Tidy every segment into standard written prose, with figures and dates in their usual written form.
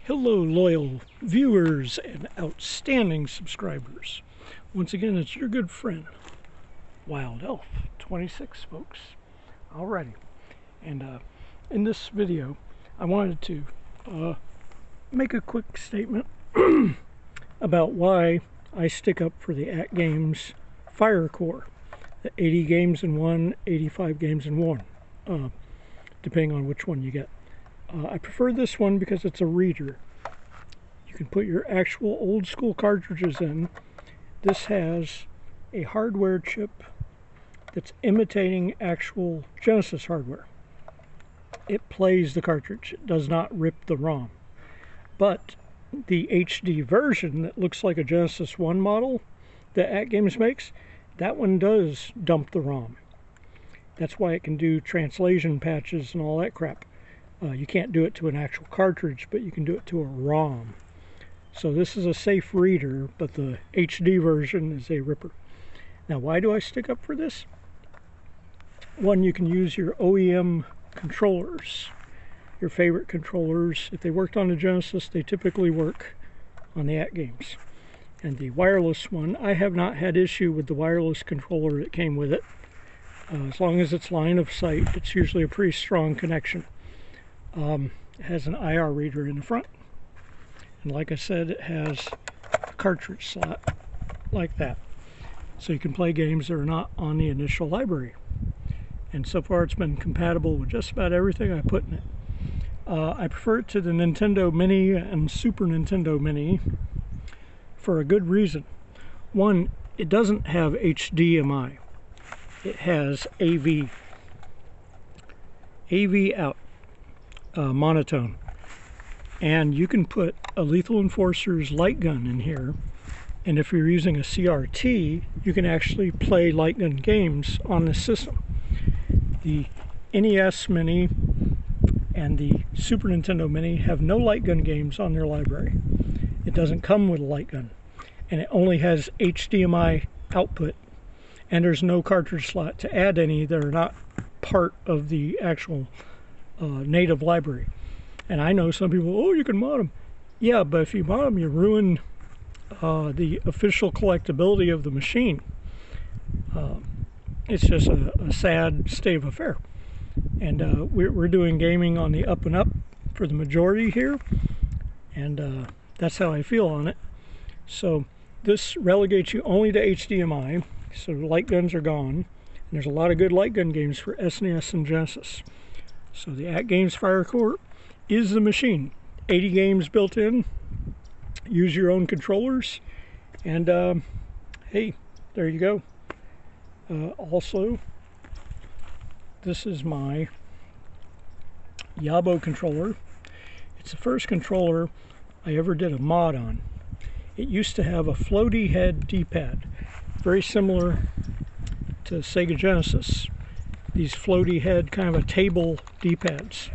Hello, loyal viewers and outstanding subscribers. Once again, it's your good friend, Wild Elf 26, folks. Alrighty, and in this video, I wanted to make a quick statement about why I stick up for the At Games Fire Core, the 80 games in one, 85 games in one, depending on which one you get. I prefer this one because it's a reader. You can put your actual old school cartridges in. This has a hardware chip that's imitating actual Genesis hardware. It plays the cartridge. It does not rip the ROM. But the HD version that looks like a Genesis 1 model that At Games makes, that one does dump the ROM. That's why it can do translation patches and all that crap. You can't do it to an actual cartridge, but you can do it to a ROM. So this is a safe reader, but the HD version is a ripper. Now, why do I stick up for this? One, you can use your OEM controllers, your favorite controllers. If they worked on the Genesis, they typically work on the At Games. And the wireless one, I have not had issue with the wireless controller that came with it. As long as it's line of sight, it's usually a pretty strong connection. It has an IR reader in the front, and like I said, it has a cartridge slot like that, so you can play games that are not on the initial library. And so far it's been compatible with just about everything I put in it. I prefer it to the Nintendo Mini and Super Nintendo Mini for a good reason. One, it doesn't have HDMI. It has AV out. Monotone, and you can put a Lethal Enforcer's light gun in here, and if you're using a CRT, you can actually play light gun games on this system. The NES Mini and the Super Nintendo Mini have no light gun games on their library. It doesn't come with a light gun, and it only has HDMI output, and there's no cartridge slot to add any that are not part of the actual native library. And I know some people, oh, you can mod them. Yeah, but if you mod them, you ruin the official collectability of the machine. It's just a sad state of affair. And we're doing gaming on the up and up for the majority here, and that's how I feel on it. So this relegates you only to HDMI, so the light guns are gone. And there's a lot of good light gun games for SNES and Genesis. So the At Games Fire Core is the machine. 80 games built in. Use your own controllers. And hey, there you go. Also, this is my Yabo controller. It's the first controller I ever did a mod on. It used to have a floaty head D-pad, very similar to Sega Genesis. These floaty head, kind of a table D-pads.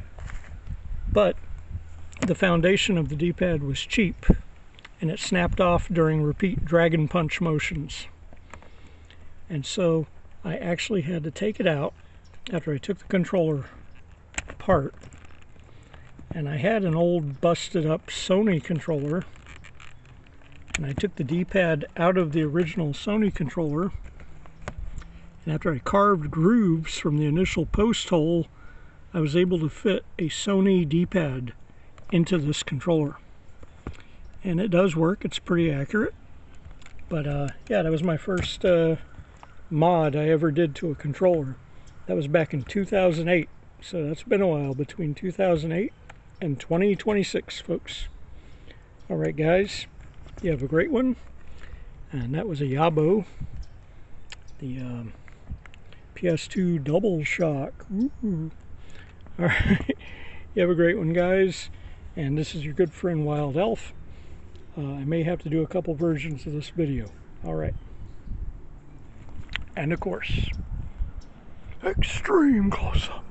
But the foundation of the D-pad was cheap, and it snapped off during repeat dragon punch motions. And so I actually had to take it out after I took the controller apart. And I had an old busted up Sony controller, and I took the D-pad out of the original Sony controller. And after I carved grooves from the initial post hole, I was able to fit a Sony D-pad into this controller. And it does work, it's pretty accurate. But yeah, that was my first mod I ever did to a controller. That was back in 2008, so that's been a while, between 2008 and 2026, folks. Alright guys, you have a great one. And that was a Yabo. The PS2 Double Shock. Ooh. Alright, you have a great one, guys. And this is your good friend Wild Elf. I may have to do a couple versions of this video. Alright. And of course, extreme close-up.